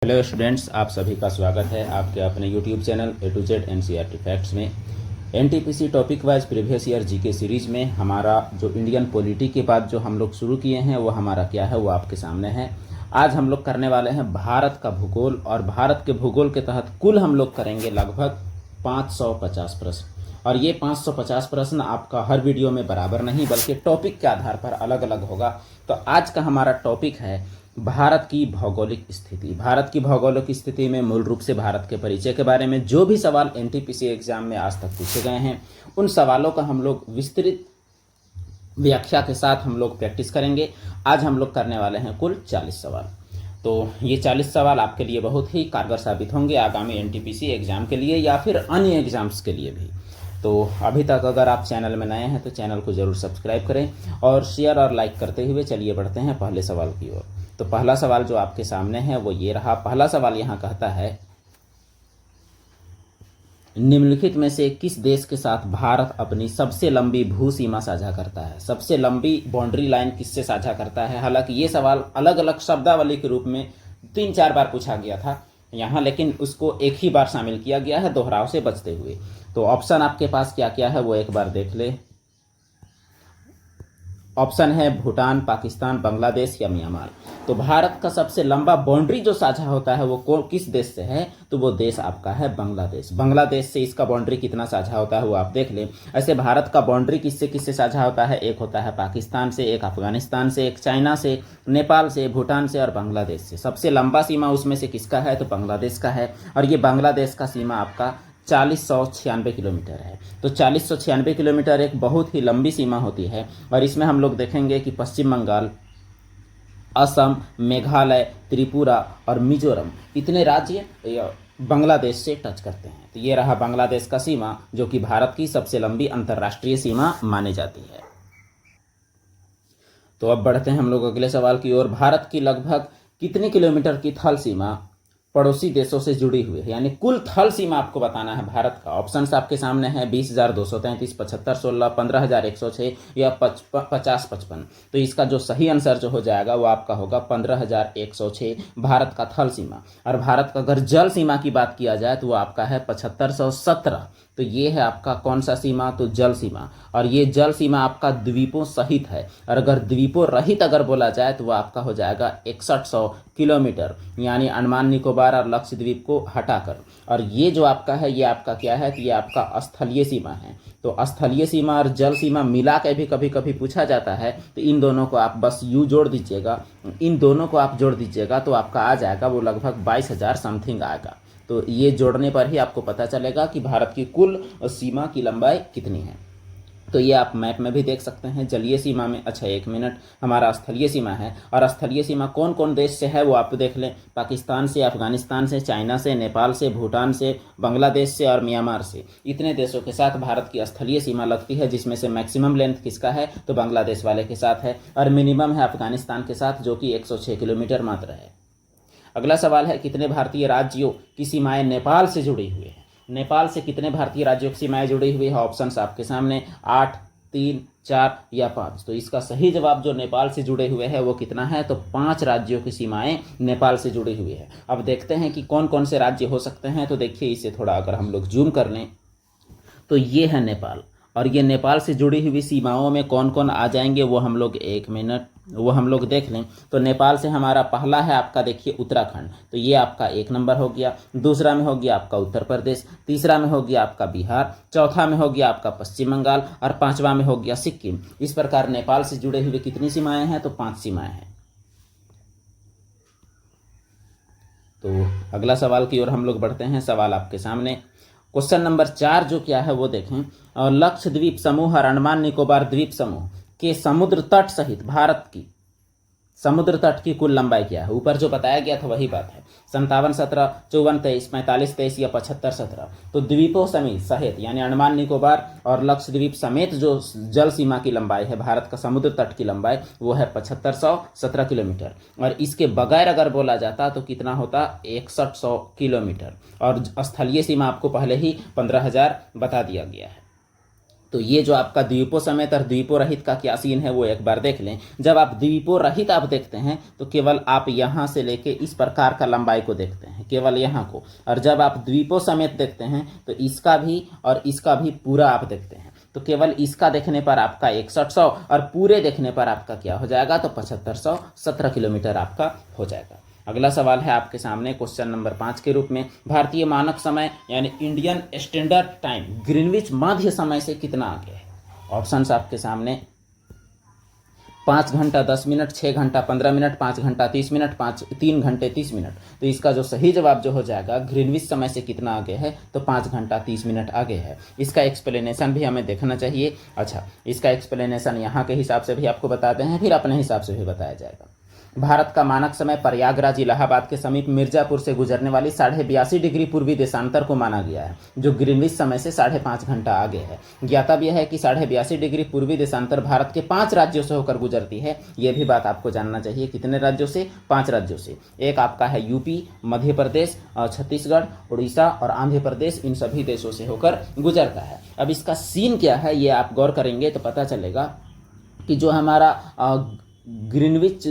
Hello students, आप सभी का स्वागत है आपके अपने YouTube channel A to Z NCERT facts में। NTPC topic wise previous year GK series में हमारा जो इंडियन पॉलिटी के बाद जो हम लोग शुरू किए हैं वो हमारा क्या है वो आपके सामने है। आज हम लोग करने वाले हैं भारत का भूगोल, और भारत के भूगोल के तहत कुल हम लोग करेंगे लगभग 550 प्रश्न। और ये 550 प्रश्न आपका हर वीडियो में बराबर नहीं बल्कि टॉपिक के आधार पर अलग अलग होगा। तो आज का हमारा टॉपिक है भारत की भौगोलिक स्थिति। भारत की भौगोलिक स्थिति में मूल रूप से भारत के परिचय के बारे में जो भी सवाल एनटीपीसी एग्जाम में आज तक पूछे गए हैं उन सवालों का हम लोग विस्तृत व्याख्या के साथ हम लोग प्रैक्टिस करेंगे। आज हम लोग करने वाले हैं कुल 40 सवाल। तो ये 40 सवाल आपके लिए बहुत ही कारगर साबित होंगे आगामी एनटीपीसी एग्जाम के लिए या फिर अन्य एग्जाम्स के लिए भी। तो अभी तक अगर आप चैनल में नए हैं तो चैनल को जरूर सब्सक्राइब करें और शेयर और लाइक करते हुए चलिए बढ़ते हैं पहले सवाल की ओर। तो पहला सवाल जो आपके सामने है वो ये रहा। पहला सवाल यहाँ कहता है, निम्नलिखित में से किस देश के साथ भारत अपनी सबसे लंबी भू सीमा साझा करता है? सबसे लंबी बाउंड्री लाइन किससे साझा करता है? हालांकि ये सवाल अलग अलग शब्दावली के रूप में 3-4 बार पूछा गया था यहाँ, लेकिन उसको एक ही बार शामिल किया गया है दोहराव से बचते हुए। तो ऑप्शन आपके पास क्या क्या है वो एक बार देख ले। ऑप्शन है भूटान, पाकिस्तान, बांग्लादेश या म्यांमार। तो भारत का सबसे लंबा बाउंड्री जो साझा होता है वो किस देश से है? तो वो देश आपका है बांग्लादेश। बांग्लादेश से इसका बाउंड्री कितना साझा होता है वो आप देख लें। ऐसे भारत का बाउंड्री किससे किससे साझा होता है? एक होता है पाकिस्तान से, एक अफगानिस्तान से, एक चाइना से, नेपाल से, भूटान से और बांग्लादेश से। सबसे लंबा सीमा उसमें से किसका है? तो बांग्लादेश का है। और ये बांग्लादेश का सीमा आपका 4096 किलोमीटर है। तो 4096 किलोमीटर एक बहुत ही लंबी सीमा होती है। और इसमें हम लोग देखेंगे कि पश्चिम बंगाल, असम, मेघालय, त्रिपुरा और मिजोरम इतने राज्य बांग्लादेश से टच करते हैं। तो ये रहा बांग्लादेश का सीमा जो कि भारत की सबसे लंबी अंतर्राष्ट्रीय सीमा मानी जाती है। तो अब बढ़ते हैं हम लोग अगले सवाल की ओर। भारत की लगभग कितने किलोमीटर की थल सीमा पड़ोसी देशों से जुड़ी हुई है? यानी कुल थल सीमा आपको बताना है भारत का। ऑप्शंस आपके सामने हैं 20,233, 75,16, 15,106 या 50,55। तो इसका जो सही आंसर जो हो जाएगा वो आपका होगा 15,106 भारत का थल सीमा। और भारत का अगर जल सीमा की बात किया जाए तो वो आपका है 7517। तो ये है आपका कौन सा सीमा? तो जल सीमा। और ये जल सीमा आपका द्वीपों सहित है। और अगर द्वीपों रहित अगर बोला जाए तो वो आपका हो जाएगा 6100 किलोमीटर, यानी अंडमान निकोबार और लक्षद्वीप को हटाकर। और ये जो आपका है ये आपका क्या है? तो ये आपका स्थलीय सीमा है। तो स्थलीय सीमा और जल सीमा मिला के भी कभी कभी पूछा जाता है। तो इन दोनों को आप बस यू जोड़ दीजिएगा, इन दोनों को आप जोड़ दीजिएगा तो आपका आ जाएगा वो लगभग 22,000 समथिंग आएगा। तो ये जोड़ने पर ही आपको पता चलेगा कि भारत की कुल सीमा की लंबाई कितनी है। तो ये आप मैप में भी देख सकते हैं। जलीय सीमा में, अच्छा एक मिनट, हमारा स्थलीय सीमा है। और स्थलीय सीमा कौन कौन देश से है वो आप देख लें। पाकिस्तान से, अफगानिस्तान से, चाइना से, नेपाल से, भूटान से, बांग्लादेश से और म्यांमार से। इतने देशों के साथ भारत की स्थलीय सीमा लगती है, जिसमें से मैक्सिमम लेंथ किसका है? तो बांग्लादेश वाले के साथ है। और मिनिमम है अफगानिस्तान के साथ जो कि 106 किलोमीटर मात्र है। अगला सवाल है, कितने भारतीय राज्यों की सीमाएं नेपाल से जुड़ी हुई है? नेपाल से कितने भारतीय राज्यों की सीमाएं जुड़ी हुई है? ऑप्शंस आपके सामने 8, 3, 4 या 5। तो इसका सही जवाब जो नेपाल से जुड़े हुए हैं वो कितना है? तो 5 राज्यों की सीमाएं नेपाल से जुड़ी हुई है। अब देखते हैं कि कौन कौन से राज्य हो सकते हैं। तो देखिए इसे थोड़ा अगर हम लोग जूम कर लें तो ये है नेपाल। और ये नेपाल से जुड़ी हुई सीमाओं में कौन कौन आ जाएंगे वो हम लोग एक मिनट वो हम लोग देख लें। तो नेपाल से हमारा पहला है आपका देखिए उत्तराखंड। तो ये आपका 1 नंबर हो गया। दूसरा में हो गया आपका उत्तर प्रदेश, तीसरा में हो गया आपका बिहार, चौथा में हो गया आपका पश्चिम बंगाल और 5वां में हो गया सिक्किम। इस प्रकार नेपाल से जुड़े हुए कितनी सीमाएं हैं? तो 5 सीमाएं हैं। तो अगला सवाल की ओर हम लोग बढ़ते हैं। सवाल आपके सामने क्वेश्चन नंबर 4 जो क्या है वो देखें। और लक्षद्वीप समूह और अंडमान निकोबार द्वीप समूह के समुद्र तट सहित भारत की समुद्र तट की कुल लंबाई क्या है? ऊपर जो बताया गया था वही बात है। 57, 17, 54, 23, 45, 23 या 75, 17। तो द्वीपों सहित यानी अंडमान निकोबार और लक्षद्वीप समेत जो जल सीमा की लंबाई है भारत का समुद्र तट की लंबाई वो है 7517 किलोमीटर। और इसके बगैर अगर बोला जाता तो कितना होता? 6100 किलोमीटर। और स्थलीय सीमा आपको पहले ही 15,000 बता दिया गया है। तो ये जो आपका द्वीपों समेत और द्वीपों रहित का क्या सीन है वो एक बार देख लें। जब आप द्वीपों रहित आप देखते हैं तो केवल आप यहाँ से लेके इस प्रकार का लंबाई को देखते हैं, केवल यहाँ को, और जब आप द्वीपों समेत देखते हैं तो इसका भी और इसका भी पूरा आप देखते हैं। तो केवल इसका देखने पर आपका 6100 और पूरे देखने पर आपका क्या हो जाएगा, तो 7517 किलोमीटर आपका हो जाएगा। अगला सवाल है आपके सामने क्वेश्चन नंबर 5 के रूप में, भारतीय मानक समय यानी इंडियन स्टैंडर्ड टाइम ग्रीनविच मध्य समय से कितना आगे है। ऑप्शंस आपके सामने 5 घंटा 10 मिनट, 6 घंटा 15 मिनट, 5 घंटा 30 मिनट, 3 घंटे 30 मिनट। तो इसका जो सही जवाब जो हो जाएगा ग्रीनविच समय से कितना आगे है, तो 5 घंटा 30 मिनट आगे है। इसका एक्सप्लेनेशन भी हमें देखना चाहिए। अच्छा, इसका एक्सप्लेनेशन यहाँ के हिसाब से भी आपको बताते हैं, फिर अपने हिसाब से भी बताया जाएगा। भारत का मानक समय प्रयागराज इलाहाबाद के समीप मिर्जापुर से गुजरने वाली 82.5 डिग्री पूर्वी देशांतर को माना गया है, जो ग्रीनविच समय से 5.5 घंटा आगे है। ज्ञातव्य है कि 82.5 डिग्री पूर्वी देशांतर भारत के 5 राज्यों से होकर गुजरती है। यह भी बात आपको जानना चाहिए। कितने राज्यों से? 5 राज्यों से। एक आपका है यूपी, मध्य प्रदेश, छत्तीसगढ़, उड़ीसा और आंध्र प्रदेश। इन सभी देशों से होकर गुजरता है। अब इसका सीन क्या है ये आप गौर करेंगे तो पता चलेगा कि जो हमारा ग्रीनविच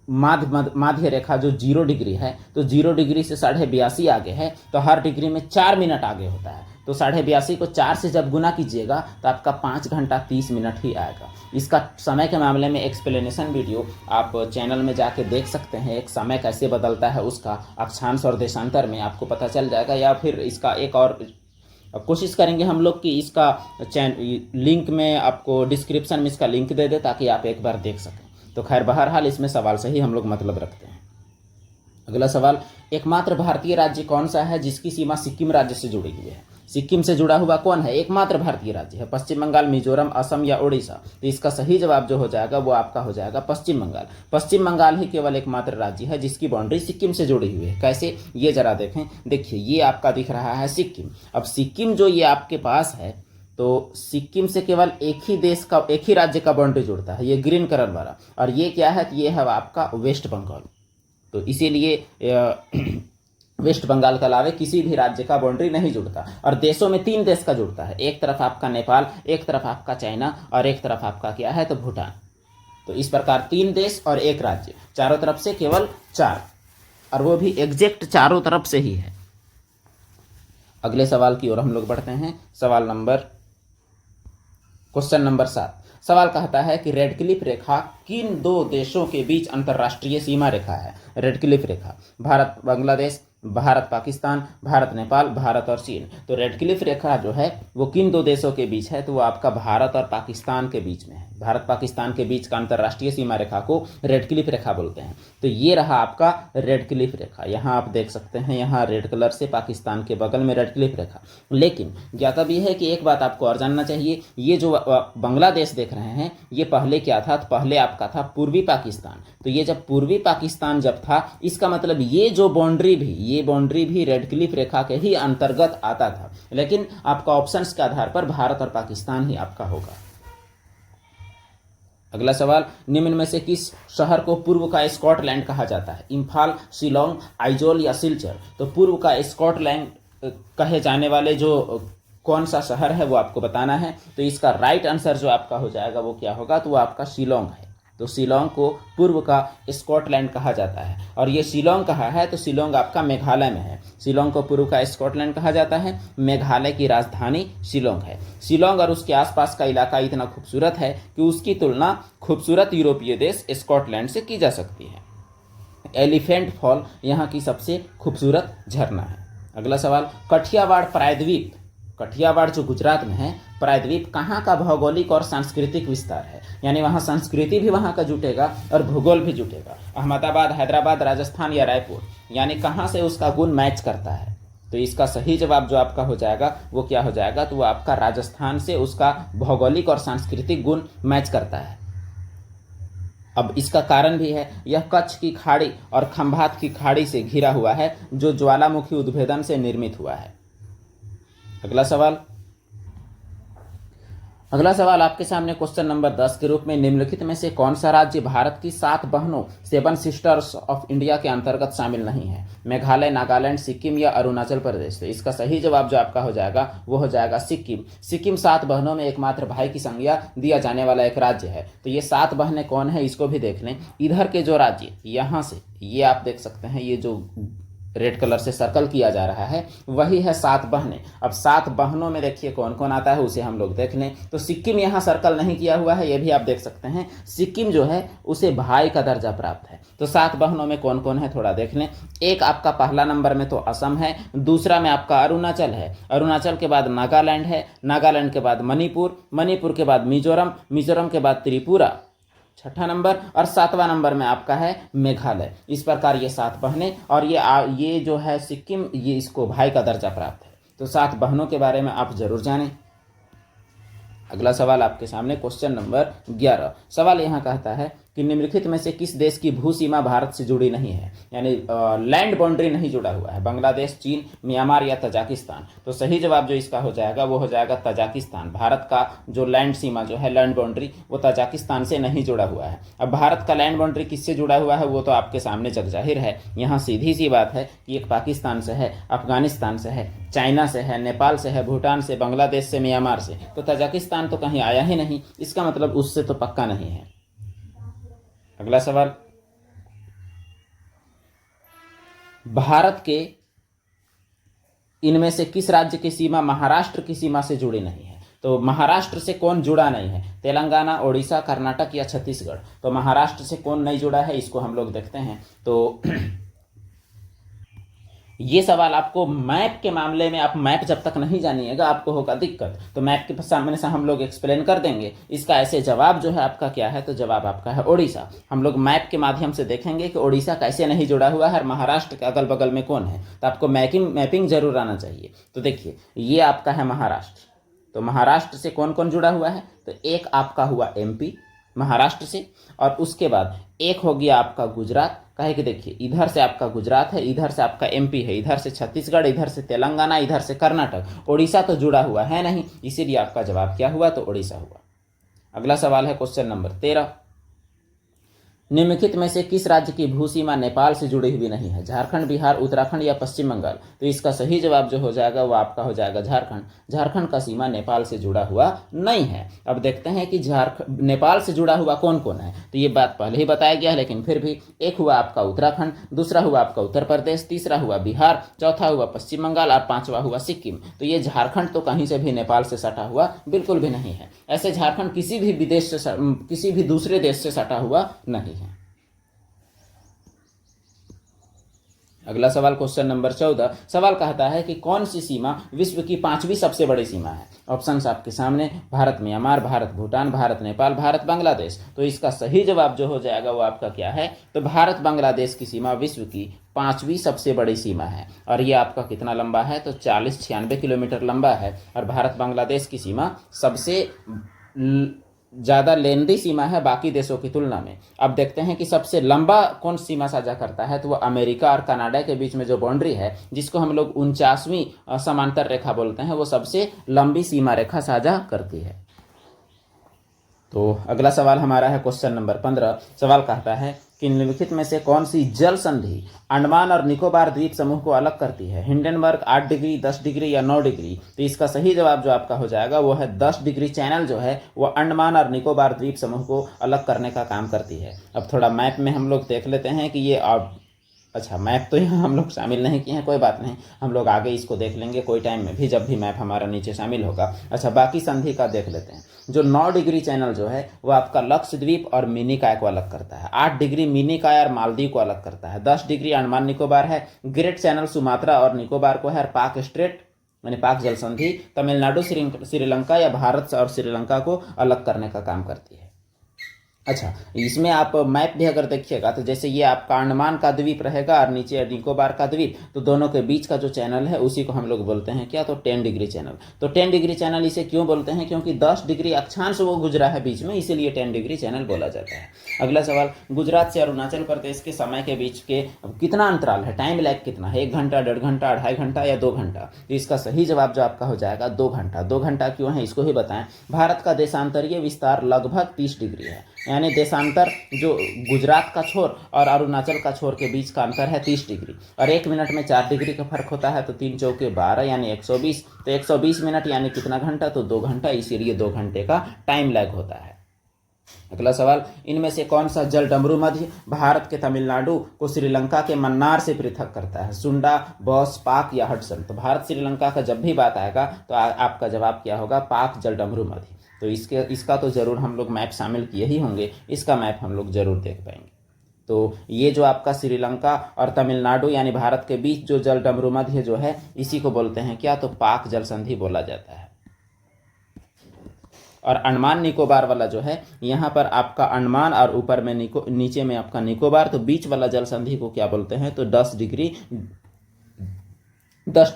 माध्य रेखा जो 0 डिग्री है, तो 0 डिग्री से 82.5 आगे है, तो हर डिग्री में 4 मिनट आगे होता है। तो 82.5 को 4 से जब गुना कीजिएगा तो आपका 5 घंटा 30 मिनट ही आएगा। इसका समय के मामले में एक्सप्लेनेशन वीडियो आप चैनल में जाके देख सकते हैं। एक समय कैसे बदलता है उसका अक्षांश और देशांतर में आपको पता चल जाएगा। या फिर इसका एक और कोशिश करेंगे हम लोग कि इसका लिंक में आपको डिस्क्रिप्शन में इसका लिंक दे दे ताकि आप एक बार देख सकें। तो खैर बहरहाल इसमें सवाल से ही हम लोग मतलब रखते हैं। अगला सवाल, एकमात्र भारतीय राज्य कौन सा है जिसकी सीमा सिक्किम राज्य से जुड़ी हुई है। सिक्किम से जुड़ा हुआ कौन है? एकमात्र भारतीय राज्य है। पश्चिम बंगाल, मिजोरम, असम या उड़ीसा। तो इसका सही जवाब जो हो जाएगा वो आपका हो जाएगा पश्चिम बंगाल। पश्चिम बंगाल ही केवल एकमात्र राज्य है जिसकी बाउंड्री सिक्किम से जुड़ी हुई है। कैसे, ये जरा देखें। देखिए ये आपका दिख रहा है सिक्किम। अब सिक्किम जो ये आपके पास है, तो सिक्किम से केवल एक ही राज्य का बाउंड्री जुड़ता है, ये ग्रीन कलर वाला। और ये क्या है? ये है आपका वेस्ट बंगाल। तो इसीलिए वेस्ट बंगाल के अलावा किसी भी राज्य का बाउंड्री नहीं जुड़ता। और देशों में 3 देश का जुड़ता है। एक तरफ आपका नेपाल, एक तरफ आपका चाइना और एक तरफ आपका क्या है, तो भूटान। तो इस प्रकार 3 देश और 1 राज्य, चारों तरफ से केवल 4, और वो भी एग्जैक्ट चारों तरफ से ही है। अगले सवाल की ओर हम लोग बढ़ते हैं। Question number 7। सवाल कहता है कि रेड क्लिफ रेखा किन 2 देशों के बीच अंतर्राष्ट्रीय सीमा रेखा है। रेड क्लिफ रेखा भारत बांग्लादेश, भारत पाकिस्तान, भारत नेपाल, भारत और चीन। तो रेड क्लिफ रेखा जो है वो किन 2 देशों के बीच है, तो वो आपका भारत और पाकिस्तान के बीच में है। भारत पाकिस्तान के बीच का अंतर्राष्ट्रीय सीमा रेखा को रेड क्लिफ रेखा बोलते हैं। तो ये रहा आपका रेड क्लिफ रेखा। यहाँ आप देख सकते हैं, यहाँ रेड कलर से पाकिस्तान के बगल में रेड क्लिफ रेखा। लेकिन ज्ञातव्य है कि एक बात आपको और जानना चाहिए, ये जो बांग्लादेश देख रहे हैं ये पहले क्या था, तो पहले आपका था पूर्वी पाकिस्तान। तो ये जब पूर्वी पाकिस्तान जब था, इसका मतलब ये जो बाउंड्री भी रेड क्लिफ रेखा के ही अंतर्गत आता था। लेकिन आपका ऑप्शंस के आधार पर भारत और पाकिस्तान ही आपका होगा। अगला सवाल, निम्न में से किस शहर को पूर्व का स्कॉटलैंड कहा जाता है। इम्फाल, शिलोंग, आइजोल या सिलचर। तो पूर्व का स्कॉटलैंड कहे जाने वाले जो कौन सा शहर है वो आपको बताना है। तो इसका राइट आंसर जो आपका हो जाएगा वो क्या होगा, तो वो आपका शिलोंग है। तो शिलोंग को पूर्व का स्कॉटलैंड कहा जाता है। और ये शिलोंग कहाँ है, तो शिलोंग आपका मेघालय में है। शिलोंग को पूर्व का स्कॉटलैंड कहा जाता है। मेघालय की राजधानी शिलोंग है। शिलोंग और उसके आसपास का इलाका इतना खूबसूरत है कि उसकी तुलना खूबसूरत यूरोपीय देश स्कॉटलैंड से की जा सकती है। एलिफेंट फॉल यहाँ की सबसे खूबसूरत झरना है। अगला सवाल, कठियावाड़ प्रायद्वीप, कठियावाड़ जो गुजरात में है, प्रायद्वीप कहाँ का भौगोलिक और सांस्कृतिक विस्तार है। यानी वहाँ संस्कृति भी वहाँ का जुटेगा और भूगोल भी जुटेगा। अहमदाबाद, हैदराबाद, राजस्थान या रायपुर, यानी कहाँ से उसका गुण मैच करता है। तो इसका सही जवाब जो आपका हो जाएगा वो क्या हो जाएगा, तो वो आपका राजस्थान से उसका भौगोलिक और सांस्कृतिक गुण मैच करता है। अब इसका कारण भी है, यह कच्छ की खाड़ी और खंभात की खाड़ी से घिरा हुआ है जो ज्वालामुखी उद्भेदन से निर्मित हुआ है। अगला सवाल, अगला सवाल आपके सामने क्वेश्चन नंबर 10 के रूप में, निम्नलिखित में से कौन सा राज्य भारत की 7 बहनों 7 सिस्टर्स ऑफ इंडिया के अंतर्गत शामिल नहीं है? मेघालय, नागालैंड, सिक्किम या अरुणाचल प्रदेश? तो इसका सही जवाब जो आपका हो जाएगा वो हो जाएगा सिक्किम। सिक्किम 7 बहनों में एकमात्र भाई की संज्ञा दिया जाने वाला एक राज्य है। तो ये 7 बहनें कौन है इसको भी देख लें। इधर के जो राज्य यहाँ से ये आप देख सकते हैं, ये जो रेड कलर से सर्कल किया जा रहा है वही है 7 बहनें। अब 7 बहनों में देखिए कौन कौन आता है उसे हम लोग देख लें। तो सिक्किम यहाँ सर्कल नहीं किया हुआ है, ये भी आप देख सकते हैं। सिक्किम जो है उसे भाई का दर्जा प्राप्त है। तो 7 बहनों में कौन कौन है थोड़ा देख लें। एक आपका पहला नंबर में तो असम है, दूसरा में आपका अरुणाचल है, अरुणाचल के बाद नागालैंड है, नागालैंड के बाद मणिपुर, मणिपुर के बाद मिजोरम, मिजोरम के बाद त्रिपुरा छठा नंबर, और 7वां नंबर में आपका है मेघालय। इस प्रकार ये 7 बहनें, और ये जो है सिक्किम, ये इसको भाई का दर्जा प्राप्त है। तो 7 बहनों के बारे में आप जरूर जानें। अगला सवाल आपके सामने क्वेश्चन नंबर 11। सवाल यहाँ कहता है कि निम्नलिखित में से किस देश की भू सीमा भारत से जुड़ी नहीं है, यानी लैंड बाउंड्री नहीं जुड़ा हुआ है? बांग्लादेश, चीन, म्यांमार या तजाकिस्तान? तो सही जवाब जो इसका हो जाएगा वो हो जाएगा तजाकिस्तान। भारत का जो लैंड सीमा जो है, लैंड बाउंड्री, वो तजाकिस्तान से नहीं जुड़ा हुआ है। अब भारत का लैंड बाउंड्री किससे जुड़ा हुआ है वो तो आपके सामने जगजाहिर है। यहाँ सीधी सी बात है कि एक पाकिस्तान से है, अफगानिस्तान से है, चाइना से है, नेपाल से है, भूटान से, बांग्लादेश से, म्यांमार से। तो तजाकिस्तान तो कहीं आया ही नहीं, इसका मतलब उससे तो पक्का नहीं है। अगला सवाल, भारत के इनमें से किस राज्य की सीमा महाराष्ट्र की सीमा से जुड़ी नहीं है? तो महाराष्ट्र से कौन जुड़ा नहीं है? तेलंगाना, ओडिशा, कर्नाटक या छत्तीसगढ़? तो महाराष्ट्र से कौन नहीं जुड़ा है इसको हम लोग देखते हैं। तो ये सवाल आपको मैप के मामले में, आप मैप जब तक नहीं जानिएगा आपको होगा दिक्कत। तो मैप के सामने से हम लोग एक्सप्लेन कर देंगे इसका। ऐसे जवाब जो है आपका क्या है, तो जवाब आपका है ओडिशा। हम लोग मैप के माध्यम से देखेंगे कि ओडिशा कैसे नहीं जुड़ा हुआ है और महाराष्ट्र के अगल बगल में कौन है। तो आपको मैपिंग जरूर आना चाहिए। तो देखिए ये आपका है महाराष्ट्र। तो महाराष्ट्र से कौन कौन जुड़ा हुआ है? तो एक आपका हुआ एमपी महाराष्ट्र से, और उसके बाद एक हो गया आपका गुजरात। कहे कि देखिए इधर से आपका गुजरात है, इधर से आपका एमपी है, इधर से छत्तीसगढ़, इधर से तेलंगाना, इधर से कर्नाटक। ओडिशा तो जुड़ा हुआ है नहीं, इसीलिए आपका जवाब क्या हुआ? तो ओडिशा हुआ। अगला सवाल है क्वेश्चन नंबर 13। निम्नलिखित में से किस राज्य की भू सीमा नेपाल से जुड़ी हुई नहीं है? झारखंड, बिहार, उत्तराखंड या पश्चिम बंगाल? तो इसका सही जवाब जो हो जाएगा वो आपका हो जाएगा झारखंड। झारखंड का सीमा नेपाल से जुड़ा हुआ नहीं है। अब देखते हैं कि नेपाल से जुड़ा हुआ कौन कौन है। तो ये बात पहले ही बताया गया है, लेकिन फिर भी एक हुआ आपका उत्तराखंड, दूसरा हुआ आपका उत्तर प्रदेश, तीसरा हुआ बिहार, चौथा हुआ पश्चिम बंगाल और 5वां हुआ सिक्किम। तो ये झारखंड तो कहीं से भी नेपाल से सटा हुआ बिल्कुल भी नहीं है। ऐसे झारखंड किसी भी विदेश से, किसी भी दूसरे देश से सटा हुआ नहीं है। अगला सवाल क्वेश्चन नंबर 14। सवाल कहता है कि कौन सी सीमा विश्व की 5वीं सबसे बड़ी सीमा है? ऑप्शंस आपके सामने, भारत म्यांमार, भारत भूटान, भारत नेपाल, भारत बांग्लादेश। तो इसका सही जवाब जो हो जाएगा वो आपका क्या है? तो भारत बांग्लादेश की सीमा विश्व की 5वीं सबसे बड़ी सीमा है। और ये आपका कितना लंबा है? तो 40-96 किलोमीटर लंबा है। और भारत बांग्लादेश की सीमा सबसे ज़्यादा लेंदी सीमा है बाकी देशों की तुलना में। अब देखते हैं कि सबसे लंबा कौन सीमा साझा करता है। तो वो अमेरिका और कनाडा के बीच में जो बाउंड्री है, जिसको हम लोग 49वीं समांतर रेखा बोलते हैं, वो सबसे लंबी सीमा रेखा साझा करती है। तो अगला सवाल हमारा है क्वेश्चन नंबर 15। सवाल कहता है कि निम्नलिखित में से कौन सी जल संधि अंडमान और निकोबार द्वीप समूह को अलग करती है? हिंडनबर्ग, 8 डिग्री, 10 डिग्री या 9 डिग्री? तो इसका सही जवाब जो आपका हो जाएगा वो है 10 डिग्री। चैनल जो है वो अंडमान और निकोबार द्वीप समूह को अलग करने का काम करती है। अब थोड़ा मैप में हम लोग देख लेते हैं कि ये अच्छा मैप तो यहाँ हम लोग शामिल नहीं किए हैं, कोई बात नहीं, हम लोग आगे इसको देख लेंगे कोई टाइम में भी, जब भी मैप हमारा नीचे शामिल होगा। अच्छा बाकी संधि का देख लेते हैं। जो 9 डिग्री चैनल जो है वो आपका लक्षद्वीप और मिनिकॉय को अलग करता है। 8 डिग्री मिनिकॉय और मालदीव को अलग करता है। 10 डिग्री अंडमान निकोबार है। ग्रेट चैनल सुमात्रा और निकोबार को है। और पाक स्ट्रेट यानी पाक जल संधि तमिलनाडु, श्रीलंका या भारत और श्रीलंका को अलग करने का काम करती है। अच्छा, इसमें आप मैप भी अगर देखिएगा तो जैसे ये आपका अंडमान का द्वीप रहेगा और नीचे निकोबार का द्वीप, तो दोनों के बीच का जो चैनल है उसी को हम लोग बोलते हैं क्या, तो 10 डिग्री चैनल। तो 10 डिग्री चैनल इसे क्यों बोलते हैं, क्योंकि 10 डिग्री अक्षांश वो गुजरा है बीच में, इसीलिए 10 डिग्री चैनल बोला जाता है। अगला सवाल, गुजरात से अरुणाचल प्रदेश के समय के बीच के कितना अंतराल है, टाइम लैग कितना है, 1 घंटा, 1.5 घंटा, 2.5 घंटा या 2 घंटा। तो इसका सही जवाब जो आपका हो जाएगा 2 घंटा। 2 घंटा क्यों है इसको ही बताएं। भारत का देशांतरीय विस्तार लगभग 30 डिग्री है, यानी देशांतर जो गुजरात का छोर और अरुणाचल का छोर के बीच का अंतर है 30 डिग्री, और 1 मिनट में 4 डिग्री का फर्क होता है, तो 3 चौके 12 यानी 120, तो 120 मिनट यानी कितना घंटा, तो 2 घंटा, इसीलिए 2 घंटे का टाइम लैग होता है। अगला सवाल, इनमें से कौन सा जल डमरू मध्य भारत के तमिलनाडु को श्रीलंका के मन्नार से पृथक करता है, सुंडा, बॉस, पाक या हडसन। तो भारत श्रीलंका का जब भी बात आएगा तो आपका जवाब क्या होगा, पाक जल डमरू मध्य। तो इसका तो जरूर हम लोग मैप शामिल किए ही होंगे, इसका मैप हम लोग जरूर देख पाएंगे। तो ये जो आपका श्रीलंका और तमिलनाडु यानी भारत के बीच जो जल डमरू मध्य जो है, इसी को बोलते हैं क्या, तो पाक जल संधि बोला जाता है। और अंडमान निकोबार वाला जो है, यहाँ पर आपका अंडमान और ऊपर में नीचे में आपका निकोबार, तो बीच वाला जल संधि को क्या बोलते हैं, तो 10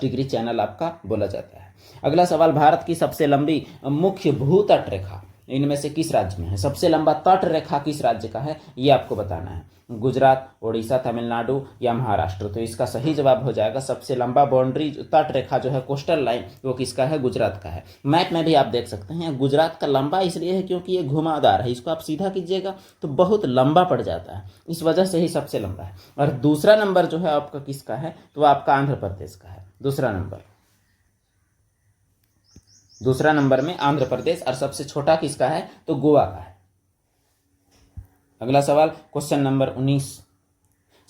डिग्री चैनल आपका बोला जाता है। अगला सवाल, भारत की सबसे लंबी मुख्य भूतट रेखा इनमें से किस राज्य में है, सबसे लंबा तट रेखा किस राज्य का है, ये आपको बताना है। गुजरात, उड़ीसा, तमिलनाडु या महाराष्ट्र। तो इसका सही जवाब हो जाएगा सबसे लंबा बाउंड्री तट रेखा जो है, कोस्टल लाइन, वो किसका है, गुजरात का है। मैप में भी आप देख सकते हैं, गुजरात का लंबा इसलिए है क्योंकि ये घुमावदार है, इसको आप सीधा कीजिएगा तो बहुत लंबा पड़ जाता है, इस वजह से ही सबसे लंबा है। और दूसरा नंबर जो है आपका किसका है, तो आपका आंध्र प्रदेश का है। दूसरा नंबर में आंध्र प्रदेश, और सबसे छोटा किसका है, तो गोवा का है। अगला सवाल, क्वेश्चन नंबर 19।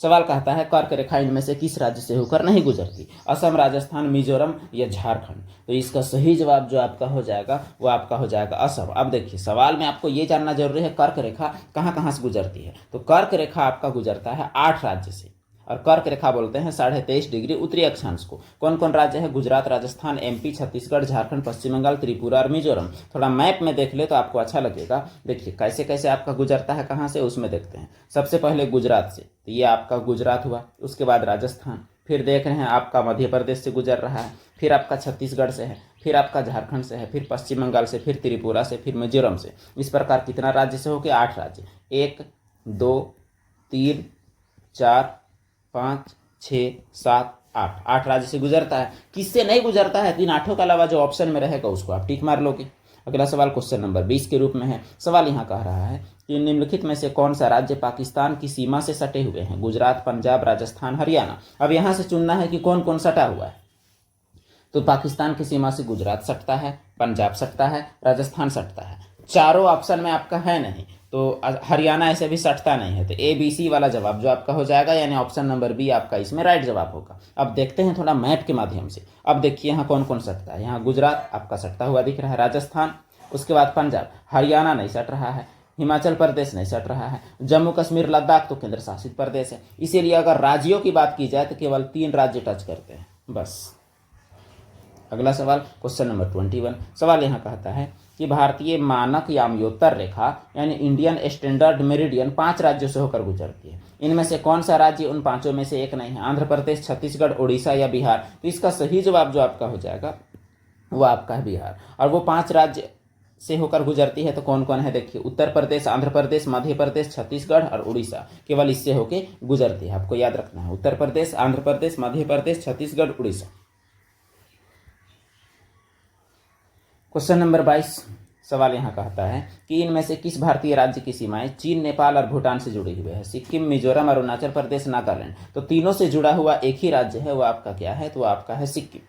सवाल कहता है, कर्क रेखा इनमें से किस राज्य से होकर नहीं गुजरती, असम, राजस्थान, मिजोरम या झारखंड। तो इसका सही जवाब जो आपका हो जाएगा वो आपका हो जाएगा असम। अब देखिए, सवाल में आपको ये जानना जरूरी है कर्क रेखा कहाँ कहाँ से गुजरती है। तो कर्क रेखा आपका गुजरता है 8 राज्य से, और कर्क रेखा बोलते हैं 23.5 डिग्री उत्तरी अक्षांश को। कौन कौन राज्य है, गुजरात, राजस्थान, MP, छत्तीसगढ़, झारखंड, पश्चिम बंगाल, त्रिपुरा और मिजोरम। थोड़ा मैप में देख ले तो आपको अच्छा लगेगा। देखिए कैसे कैसे आपका गुजरता है, कहाँ से, उसमें देखते हैं। सबसे पहले गुजरात से, तो ये आपका गुजरात हुआ, उसके बाद राजस्थान, फिर देख रहे हैं आपका मध्य प्रदेश से गुजर रहा है, फिर आपका छत्तीसगढ़ से है, फिर आपका झारखंड से है, फिर पश्चिम बंगाल से, फिर त्रिपुरा से, फिर मिजोरम से। इस प्रकार कितना राज्य से होकर 8 राज्य, 1 2 3 4 5 6 7 8, 8 राज्य से गुजरता है। किससे नहीं गुजरता है, तो इन 8 के अलावा जो ऑप्शन में रहेगा उसको आप टिक मार लोगे। अगला सवाल क्वेश्चन नंबर 20 के रूप में है। सवाल यहाँ कह रहा है कि निम्नलिखित में से कौन सा राज्य पाकिस्तान की सीमा से सटे हुए हैं, गुजरात, पंजाब, राजस्थान, हरियाणा। अब यहाँ से चुनना है कि कौन कौन सटा हुआ है। तो पाकिस्तान की सीमा से गुजरात सटता है, पंजाब सटता है, राजस्थान सटता है। चारों ऑप्शन में आपका है नहीं, तो हरियाणा ऐसे भी सटता नहीं है। तो ABC वाला जवाब जो आपका हो जाएगा, यानी ऑप्शन नंबर बी आपका इसमें राइट जवाब होगा। अब देखते हैं थोड़ा मैप के माध्यम से। अब देखिए यहाँ कौन कौन सटता है। यहाँ गुजरात आपका सटता हुआ दिख रहा है, राजस्थान, उसके बाद पंजाब, हरियाणा नहीं सट रहा है, हिमाचल प्रदेश नहीं सट रहा है, जम्मू कश्मीर, लद्दाख तो केंद्र शासित प्रदेश है। इसीलिए अगर राज्यों की बात की जाए तो केवल 3 राज्य टच करते हैं बस। अगला सवाल क्वेश्चन नंबर 21। सवाल यहाँ कहता है कि भारतीय मानक याम्योत्तर रेखा यानी इंडियन स्टैंडर्ड मेरिडियन 5 राज्यों से होकर गुजरती है। इनमें से कौन सा राज्य उन 5 में से एक नहीं है, आंध्र प्रदेश, छत्तीसगढ़, उड़ीसा या बिहार। तो इसका सही जवाब जो आपका हो जाएगा वो आपका है बिहार। और वो 5 राज्य से होकर गुजरती है तो कौन कौन है, देखिए उत्तर प्रदेश, आंध्र प्रदेश, मध्य प्रदेश, छत्तीसगढ़ और उड़ीसा, केवल इससे होकर गुजरती है। आपको याद रखना है, उत्तर प्रदेश, आंध्र प्रदेश, मध्य प्रदेश, छत्तीसगढ़, उड़ीसा। Question number 22। सवाल यहाँ कहता है कि इनमें से किस भारतीय राज्य की सीमाएं चीन, नेपाल और भूटान से जुड़ी हुई है, सिक्किम, मिजोरम, अरुणाचल प्रदेश, नागालैंड। तो तीनों से जुड़ा हुआ एक ही राज्य है, वो आपका क्या है, तो आपका है सिक्किम।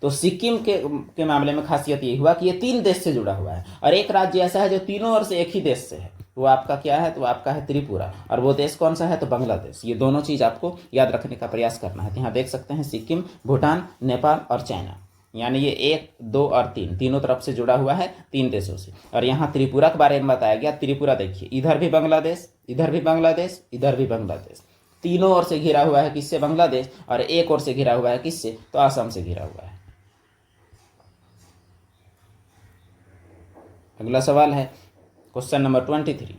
तो सिक्किम के मामले में खासियत ये हुआ कि ये 3 देश से जुड़ा हुआ है, और एक राज्य ऐसा है जो तीनों ओर से एक ही देश से है, वो आपका क्या है, तो आपका है त्रिपुरा। और वो देश कौन सा है, तो बांग्लादेश। ये दोनों चीज आपको याद रखने का प्रयास करना है। यहाँ देख सकते हैं सिक्किम, भूटान, नेपाल और चाइना, यानी ये 1 2 और 3 तीनों तरफ से जुड़ा हुआ है, 3 देशों से। और यहाँ त्रिपुरा के बारे में बताया गया। त्रिपुरा देखिए, इधर भी बांग्लादेश, इधर भी बांग्लादेश, इधर भी बांग्लादेश, तीनों ओर से घिरा हुआ है किससे, बांग्लादेश। और एक ओर से घिरा हुआ है किससे, तो असम से घिरा हुआ है। अगला सवाल है क्वेश्चन नंबर 23।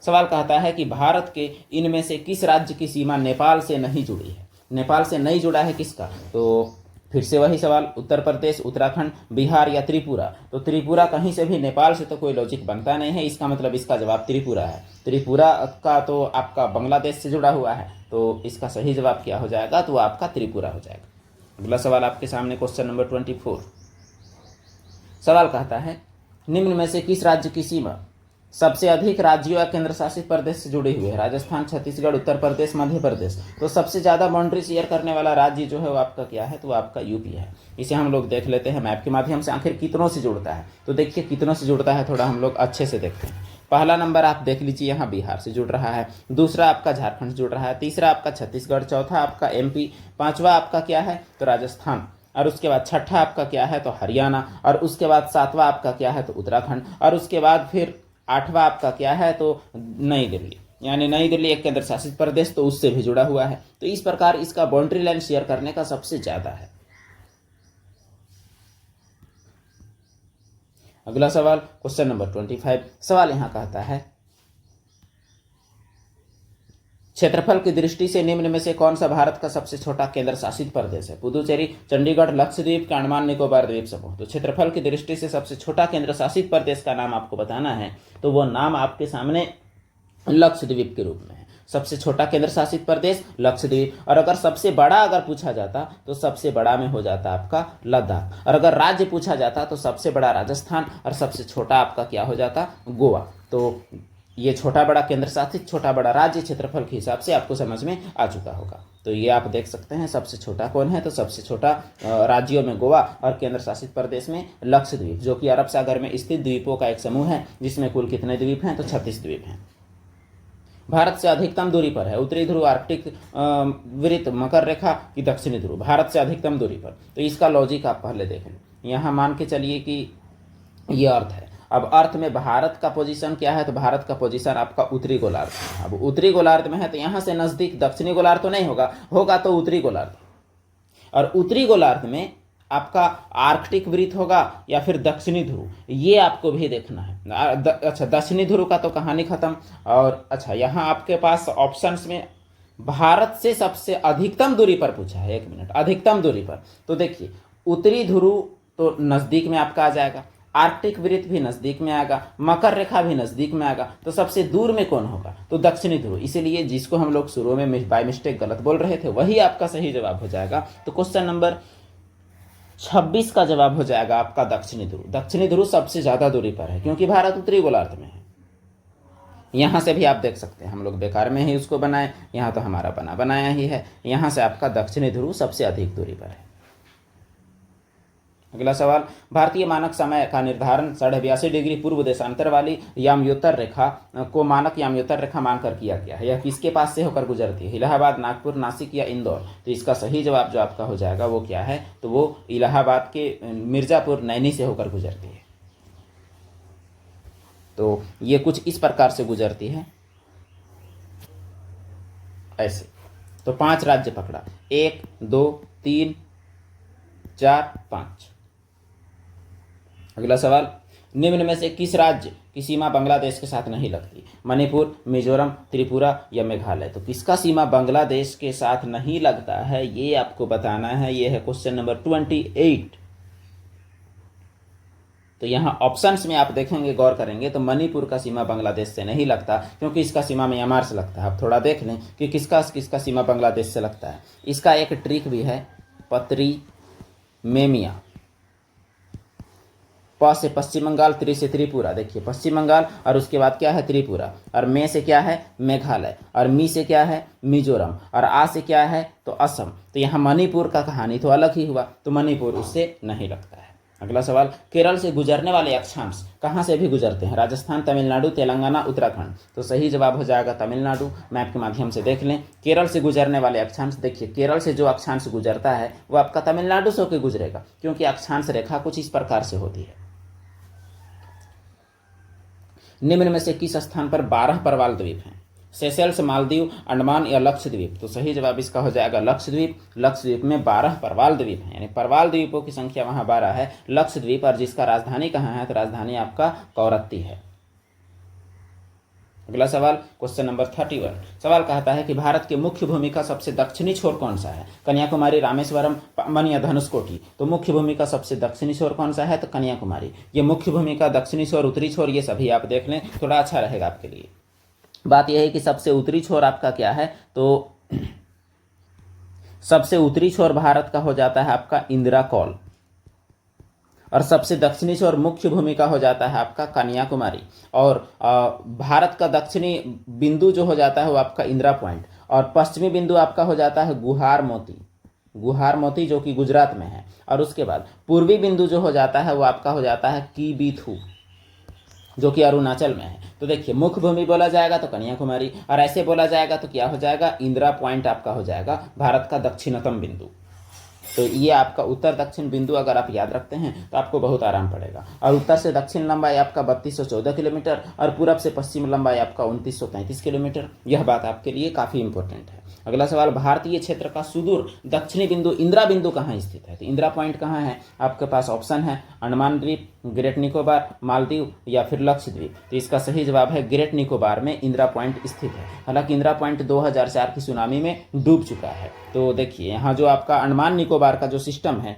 सवाल कहता है कि भारत के इनमें से किस राज्य की सीमा नेपाल से नहीं जुड़ी है। नेपाल से नहीं जुड़ा है किसका? तो फिर से वही सवाल, उत्तर प्रदेश, उत्तराखंड, बिहार या त्रिपुरा। तो त्रिपुरा कहीं से भी नेपाल से तो कोई लॉजिक बनता नहीं है, इसका मतलब इसका जवाब त्रिपुरा है। त्रिपुरा का तो आपका बांग्लादेश से जुड़ा हुआ है, तो इसका सही जवाब क्या हो जाएगा? तो आपका त्रिपुरा हो जाएगा। अगला सवाल आपके सामने क्वेश्चन नंबर 24। सवाल कहता है निम्न में से किस राज्य की सीमा सबसे अधिक राज्यों या केंद्र शासित प्रदेश से जुड़ी हुई है? राजस्थान, छत्तीसगढ़, उत्तर प्रदेश, मध्य प्रदेश। तो सबसे ज़्यादा बाउंड्री शेयर करने वाला राज्य जो है वो आपका क्या है? तो आपका यूपी है। इसे हम लोग देख लेते हैं मैप के माध्यम से, आखिर कितनों से जुड़ता है। तो देखिए कितनों से जुड़ता है, थोड़ा हम लोग अच्छे से देखते हैं। पहला नंबर आप देख लीजिए, यहाँ बिहार से जुड़ रहा है, दूसरा आपका झारखंड जुड़ रहा है, तीसरा आपका छत्तीसगढ़, चौथा आपका एमपी, पांचवा आपका क्या है? तो राजस्थान, और उसके बाद छठा आपका क्या है? तो हरियाणा, और उसके बाद सातवां आपका क्या है? तो उत्तराखंड, और उसके बाद फिर आठवां आपका क्या है? तो नई दिल्ली। यानी नई दिल्ली एक केंद्र शासित प्रदेश, तो उससे भी जुड़ा हुआ है। तो इस प्रकार इसका बाउंड्री लाइन शेयर करने का सबसे ज्यादा है। अगला सवाल क्वेश्चन नंबर 25। सवाल यहां कहता है क्षेत्रफल की दृष्टि से निम्न में से कौन सा भारत का सबसे छोटा केंद्र शासित प्रदेश है? पुदुचेरी, चंडीगढ़, लक्षद्वीप के अंडमान निकोबार द्वीप समूह। तो क्षेत्रफल की दृष्टि से सबसे छोटा केंद्र शासित प्रदेश का नाम आपको बताना है, तो वो नाम आपके सामने लक्षद्वीप के रूप में है। सबसे छोटा केंद्र शासित प्रदेश लक्षद्वीप। और अगर सबसे बड़ा अगर पूछा जाता तो सबसे बड़ा में हो जाता आपका लद्दाख। और अगर राज्य पूछा जाता तो सबसे बड़ा राजस्थान, और सबसे छोटा आपका क्या हो जाता? गोवा। तो ये छोटा बड़ा केंद्र शासित, छोटा बड़ा राज्य, क्षेत्रफल के हिसाब से आपको समझ में आ चुका होगा। तो ये आप देख सकते हैं सबसे छोटा कौन है? तो सबसे छोटा राज्यों में गोवा, और केंद्र शासित प्रदेश में लक्षद्वीप, जो कि अरब सागर में स्थित द्वीपों का एक समूह है, जिसमें कुल कितने द्वीप हैं? तो 36 द्वीप हैं। भारत से अधिकतम दूरी पर है उत्तरी ध्रुव, आर्कटिक वृत्त, मकर रेखा की दक्षिणी ध्रुव? भारत से अधिकतम दूरी पर। तो इसका लॉजिक आप पहले देख लें। यहाँ मान के चलिए कि ये अर्थ है। अब अर्थ में भारत का पोजीशन क्या है? तो भारत का पोजीशन आपका उत्तरी गोलार्ध में। अब उत्तरी गोलार्ध में है तो यहाँ से नजदीक दक्षिणी गोलार्ध तो नहीं होगा, होगा तो उत्तरी गोलार्ध। और उत्तरी गोलार्ध में आपका आर्कटिक वृत्त होगा या फिर दक्षिणी ध्रुव, ये आपको भी देखना है। अच्छा, दक्षिणी ध्रुव का तो कहानी खत्म। और अच्छा, यहाँ आपके पास ऑप्शंस में भारत से सबसे अधिकतम दूरी पर पूछा है। एक मिनट, अधिकतम दूरी पर। तो देखिए उत्तरी ध्रुव तो नजदीक में आपका आ जाएगा, आर्कटिक वृत्त भी नजदीक में आएगा, मकर रेखा भी नजदीक में आएगा, तो सबसे दूर में कौन होगा? तो दक्षिणी ध्रुव। इसीलिए जिसको हम लोग शुरू में बाय मिस्टेक गलत बोल रहे थे वही आपका सही जवाब हो जाएगा। तो क्वेश्चन नंबर 26 का जवाब हो जाएगा आपका दक्षिणी ध्रुव। दक्षिणी ध्रुव सबसे ज्यादा दूरी पर है, क्योंकि भारत उत्तरी गोलार्ध में है। यहां से भी आप देख सकते हैं, हम लोग बेकार में ही उसको बनाए, यहां तो हमारा बनाया ही है। यहां से आपका दक्षिणी ध्रुव सबसे अधिक दूरी पर है। अगला सवाल, भारतीय मानक समय का निर्धारण 82.5 डिग्री पूर्व देशांतर वाली याम्योत्तर रेखा को मानक याम्योत्तर रेखा मानकर किया गया है। यह किसके पास से होकर गुजरती है? इलाहाबाद, नागपुर, नासिक या इंदौर? तो इसका सही जवाब जो आपका हो जाएगा वो क्या है? तो वो इलाहाबाद के मिर्जापुर, नैनी से होकर गुजरती है। तो ये कुछ इस प्रकार से गुजरती है, ऐसे। तो 5 राज्य पकड़ा, 1 2 3 4 5। अगला सवाल, निम्न में से किस राज्य की सीमा बांग्लादेश के साथ नहीं लगती? मणिपुर, मिजोरम, त्रिपुरा या मेघालय? तो किसका सीमा बांग्लादेश के साथ नहीं लगता है ये आपको बताना है। ये है क्वेश्चन नंबर 28। तो यहाँ ऑप्शंस में आप देखेंगे, गौर करेंगे तो मणिपुर का सीमा बांग्लादेश से नहीं लगता, क्योंकि इसका सीमा म्यांमार से लगता है। आप थोड़ा देख लें कि किसका किसका सीमा बांग्लादेश से लगता है। इसका एक ट्रिक भी है, पतरी मेमिया। प से पश्चिम बंगाल, त्रि से त्रिपुरा। देखिए पश्चिम बंगाल, और उसके बाद क्या है? त्रिपुरा। और मे से क्या है? मेघालय। और मी से क्या है? मिजोरम। और आ से क्या है? तो असम। तो यहाँ मणिपुर का कहानी तो अलग ही हुआ, तो मणिपुर उससे नहीं लगता है। अगला सवाल, केरल से गुजरने वाले अक्षांश कहाँ से भी गुजरते हैं? राजस्थान, तमिलनाडु, तेलंगाना, उत्तराखंड? तो सही जवाब हो जाएगा तमिलनाडु। मैप के माध्यम से देख लें, केरल से गुजरने वाले अक्षांश। देखिए केरल से जो अक्षांश गुजरता है वो आपका तमिलनाडु से होकर गुजरेगा, क्योंकि अक्षांश रेखा कुछ इस प्रकार से होती है। निम्न में से किस स्थान पर 12 प्रवाल द्वीप हैं? सेशेल्स, मालदीव, अंडमान या लक्षद्वीप? तो सही जवाब इसका हो जाएगा लक्षद्वीप। लक्षद्वीप में 12 प्रवाल द्वीप हैं, यानी प्रवाल द्वीपों की संख्या वहां 12 है लक्षद्वीप। और जिसका राजधानी कहाँ है? तो राजधानी आपका कौरत्ती है। अगला सवाल क्वेश्चन नंबर 31। सवाल कहता है कि भारत के मुख्य भूमि का सबसे दक्षिणी छोर कौन सा है? कन्याकुमारी, रामेश्वरम, पांबन या धनुषकोटी। तो मुख्य भूमि का सबसे दक्षिणी छोर कौन सा है? तो कन्याकुमारी। ये मुख्य भूमि का दक्षिणी छोर, उत्तरी छोर, ये सभी आप देख लें, थोड़ा अच्छा रहेगा आपके लिए। बात यह है कि सबसे उत्तरी छोर आपका क्या है? तो सबसे उत्तरी छोर भारत का हो जाता है आपका इंदिरा कौल, और सबसे दक्षिणी छोर मुख्य भूमि का हो जाता है आपका कन्याकुमारी। और भारत का दक्षिणी बिंदु जो हो जाता है वो आपका इंदिरा पॉइंट, और पश्चिमी बिंदु आपका हो जाता है गुहार मोती, गुहार मोती जो कि गुजरात में है। और उसके बाद पूर्वी बिंदु जो हो जाता है वो आपका हो जाता है कीबीथू जो कि अरुणाचल में है। तो देखिए, मुख्य भूमि बोला जाएगा तो कन्याकुमारी, और ऐसे बोला जाएगा तो क्या हो जाएगा? इंदिरा पॉइंट आपका हो जाएगा भारत का दक्षिणतम बिंदु। तो ये आपका उत्तर दक्षिण बिंदु अगर आप याद रखते हैं तो आपको बहुत आराम पड़ेगा। और उत्तर से दक्षिण लंबाई आपका 3214 किलोमीटर, और पूरब से पश्चिम लंबाई आपका 2933 किलोमीटर। यह बात आपके लिए काफ़ी इंपॉर्टेंट है। अगला सवाल, भारतीय क्षेत्र का सुदूर दक्षिणी बिंदु इंदिरा बिंदु कहाँ स्थित है? तो इंदिरा पॉइंट कहाँ है? आपके पास ऑप्शन है अंडमान द्वीप, ग्रेट निकोबार, मालदीव या फिर लक्षद्वीप। तो इसका सही जवाब है ग्रेट निकोबार में इंदिरा पॉइंट स्थित है। हालांकि इंदिरा पॉइंट 2004 की सुनामी में डूब चुका है। तो देखिए, यहाँ जो आपका अंडमान निकोबार का जो सिस्टम है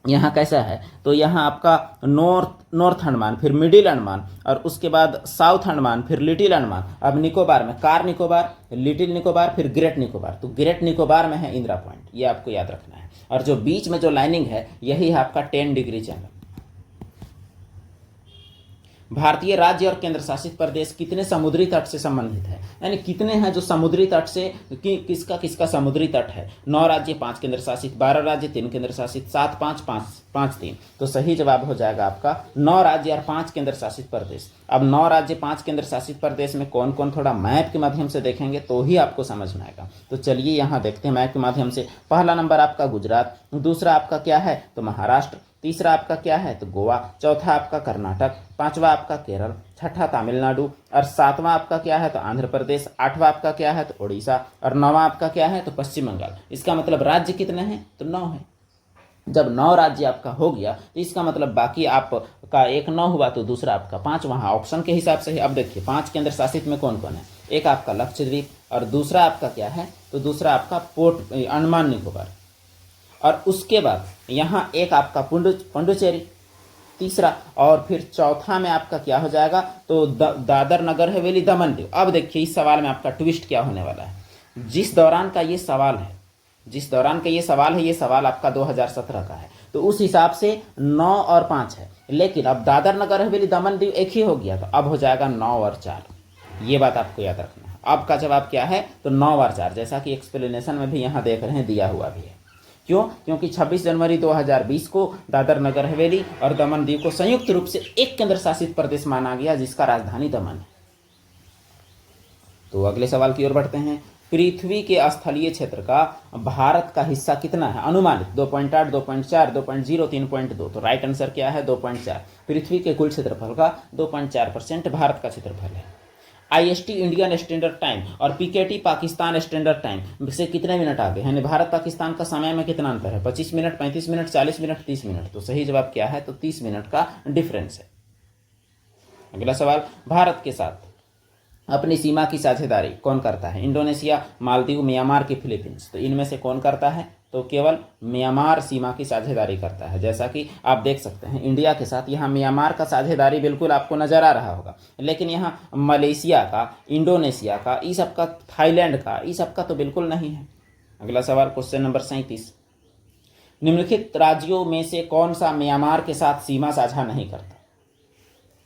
यहाँ कैसा है? तो यहाँ आपका नॉर्थ अंडमान, फिर मिडिल अंडमान, और उसके बाद साउथ अंडमान, फिर लिटिल अंडमान। अब निकोबार में कार निकोबार, लिटिल निकोबार, फिर ग्रेट निकोबार। तो ग्रेट निकोबार में है इंदिरा पॉइंट, ये आपको याद रखना है। और जो बीच में जो लाइनिंग है यही है आपका 10 डिग्री चैनल। भारतीय राज्य और केंद्र शासित प्रदेश कितने समुद्री तट से संबंधित है? यानी कितने हैं जो समुद्री तट से, किसका किसका समुद्री तट है? 9 राज्य, 5 केंद्र शासित, 12 राज्य, 3 केंद्र शासित, 7, 5, 5, 3। तो सही जवाब हो जाएगा आपका 9 राज्य और 5 केंद्र शासित प्रदेश। अब 9 राज्य 5 केंद्र शासित प्रदेश में कौन कौन, थोड़ा मैप के माध्यम से देखेंगे तो ही आपको समझ में आएगा। तो चलिए यहाँ देखते हैं मैप के माध्यम से। पहला नंबर आपका गुजरात, दूसरा आपका क्या है? तो महाराष्ट्र, तीसरा आपका क्या है? तो गोवा, चौथा आपका कर्नाटक, पांचवा आपका केरल, छठा तमिलनाडु, और सातवां आपका क्या है? तो आंध्र प्रदेश, आठवां आपका क्या है? तो उड़ीसा, और नौवां आपका क्या है? तो पश्चिम बंगाल। इसका मतलब राज्य कितने हैं? तो 9 है। जब 9 राज्य आपका हो गया तो इसका मतलब बाकी आपका एक 9 हुआ तो दूसरा आपका 5 वहाँ ऑप्शन के हिसाब से है। अब देखिए 5 केंद्र शासित में कौन कौन है? एक आपका लक्षद्वीप, और दूसरा आपका क्या है? तो दूसरा आपका पोर्ट अंडमान निकोबार, और उसके बाद यहाँ एक आपका पुडुचेरी, तीसरा, और फिर चौथा में आपका क्या हो जाएगा? तो दादर नगर हवेली दमन दीव। अब देखिए इस सवाल में आपका ट्विस्ट क्या होने वाला है। जिस दौरान का ये सवाल है, ये सवाल आपका 2017 का है, तो उस हिसाब से 9 और 5 है। लेकिन अब दादर नगर हवेली दमन दीव एक ही हो गया, तो अब हो जाएगा 9 और 4। ये बात आपको याद रखना है। अब का जवाब क्या है? तो 9 और 4, जैसा कि एक्सप्लेनेशन में भी यहाँ देख रहे हैं दिया हुआ भी है। क्यों? क्योंकि 26 जनवरी 2020 को दादर नगर हवेली और दमन दीव को संयुक्त रूप से एक केंद्र शासित प्रदेश माना गया जिसका राजधानी दमन है। तो अगले सवाल की ओर बढ़ते हैं। पृथ्वी के स्थलीय क्षेत्र का भारत का हिस्सा कितना है अनुमानित? 2.8, 2.4, 2.0, 3.2। तो राइट आंसर क्या है? 2.4। पृथ्वी के कुल क्षेत्रफल का 2.4% भारत का क्षेत्रफल है। IST इंडियन स्टैंडर्ड टाइम और PKT पाकिस्तान स्टैंडर्ड टाइम से कितने मिनट आगे? यानी भारत पाकिस्तान का समय में कितना अंतर है? 25 मिनट, 35 मिनट, 40 मिनट, 30 मिनट। तो सही जवाब क्या है? तो 30 मिनट का डिफरेंस है। अगला सवाल, भारत के साथ अपनी सीमा की साझेदारी कौन करता है? इंडोनेशिया, मालदीव, म्यांमार की फिलीपींस। तो इनमें से कौन करता है? तो केवल म्यांमार सीमा की साझेदारी करता है। जैसा कि आप देख सकते हैं इंडिया के साथ यहाँ म्यांमार का साझेदारी बिल्कुल आपको नजर आ रहा होगा, लेकिन यहाँ मलेशिया का, इंडोनेशिया का, इस सब का, थाईलैंड का, इस सब का तो बिल्कुल नहीं है। अगला सवाल क्वेश्चन नंबर 37। निम्नलिखित राज्यों में से कौन सा म्यांमार के साथ सीमा साझा नहीं करता?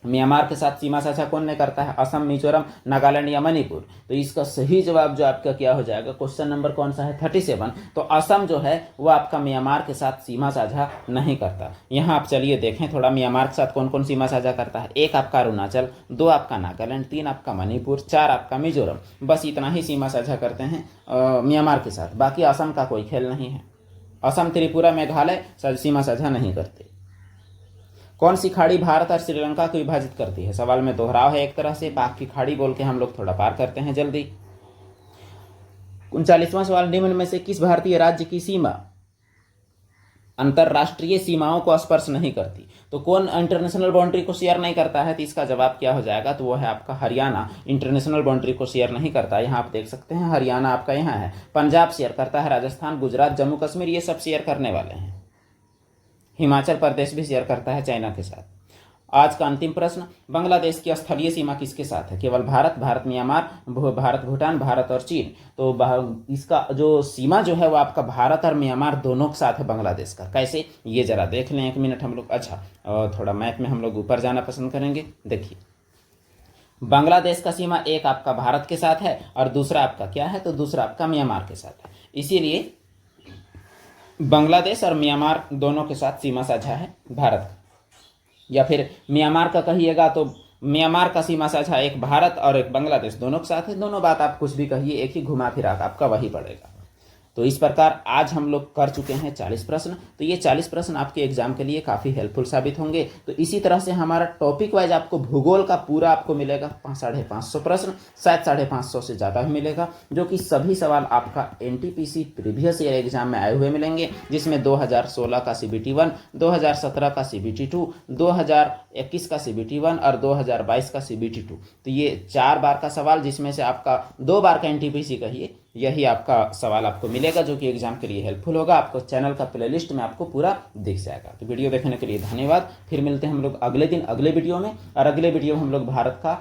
म्यांमार के साथ सीमा साझा कौन नहीं करता है? असम, मिजोरम, नागालैंड या मणिपुर। तो इसका सही जवाब जो आपका क्या हो जाएगा? क्वेश्चन नंबर कौन सा है? 37। तो असम जो है वो आपका म्यांमार के साथ सीमा साझा नहीं करता। यहाँ आप चलिए देखें थोड़ा म्यांमार के साथ कौन कौन सीमा साझा करता है। 1 आपका अरुणाचल, 2 आपका नागालैंड, 3 आपका मणिपुर, 4 आपका मिजोरम। बस इतना ही सीमा साझा करते हैं म्यांमार के साथ। बाकी असम का कोई खेल नहीं है। असम, त्रिपुरा, मेघालय सीमा साझा नहीं करते। कौन सी खाड़ी भारत और श्रीलंका को विभाजित करती है? सवाल में दोहराव है एक तरह से। पाक की खाड़ी बोल के हम लोग थोड़ा पार करते हैं जल्दी। 39वां सवाल, निम्न में से किस भारतीय राज्य की सीमा अंतरराष्ट्रीय सीमाओं को स्पर्श नहीं करती। तो कौन इंटरनेशनल बाउंड्री को शेयर नहीं करता है? तो इसका जवाब क्या हो जाएगा? तो वो है आपका हरियाणा इंटरनेशनल बाउंड्री को शेयर नहीं करता। यहाँ आप देख सकते हैं हरियाणा आपका यहाँ है। पंजाब शेयर करता है, राजस्थान, गुजरात, जम्मू कश्मीर ये सब शेयर करने वाले हैं। हिमाचल प्रदेश भी शेयर करता है चाइना के साथ। आज का अंतिम प्रश्न, बांग्लादेश की स्थलीय सीमा किसके साथ है? केवल भारत, भारत म्यांमार, भारत भूटान, भारत और चीन। तो इसका जो सीमा जो है वो आपका भारत और म्यांमार दोनों के साथ है बांग्लादेश का। कैसे, ये जरा देख लें, एक मिनट हम लोग। अच्छा, थोड़ा मैप में हम लोग ऊपर जाना पसंद करेंगे। देखिए, बांग्लादेश का सीमा एक आपका भारत के साथ है और दूसरा आपका क्या है? तो दूसरा आपका म्यांमार के साथ है। इसीलिए बांग्लादेश और म्यांमार दोनों के साथ सीमा साझा है भारत का। या फिर म्यांमार का कहिएगा तो म्यांमार का सीमा साझा एक भारत और एक बांग्लादेश दोनों के साथ है। दोनों बात आप कुछ भी कहिए, एक ही घुमा फिरा आपका वही पड़ेगा। तो इस प्रकार आज हम लोग कर चुके हैं 40 प्रश्न। तो ये 40 प्रश्न आपके एग्जाम के लिए काफ़ी हेल्पफुल साबित होंगे। तो इसी तरह से हमारा टॉपिक वाइज आपको भूगोल का पूरा आपको मिलेगा 550 प्रश्न, शायद 550 से ज़्यादा भी मिलेगा, जो कि सभी सवाल आपका एनटीपीसी प्रीवियस ईयर एग्जाम में आए हुए मिलेंगे, जिसमें 2016 का CBT 1, 2017 का CBT 2, 2021 का CBT 1 और 2022 का CBT 2। तो ये 4 बार का सवाल, जिसमें से आपका 2 बार का एनटीपीसी कहिए, यही आपका सवाल आपको मिलेगा, जो कि एग्जाम के लिए हेल्पफुल होगा। आपको चैनल का प्लेलिस्ट में आपको पूरा दिख जाएगा। तो वीडियो देखने के लिए धन्यवाद। फिर मिलते हैं हम लोग अगले दिन अगले वीडियो में। और अगले वीडियो में हम लोग भारत का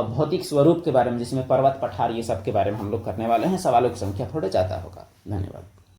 भौतिक स्वरूप के बारे में, जिसमें पर्वत, पठार, ये सब के बारे में हम लोग करने वाले हैं। सवालों की संख्या थोड़े ज़्यादा होगा। धन्यवाद।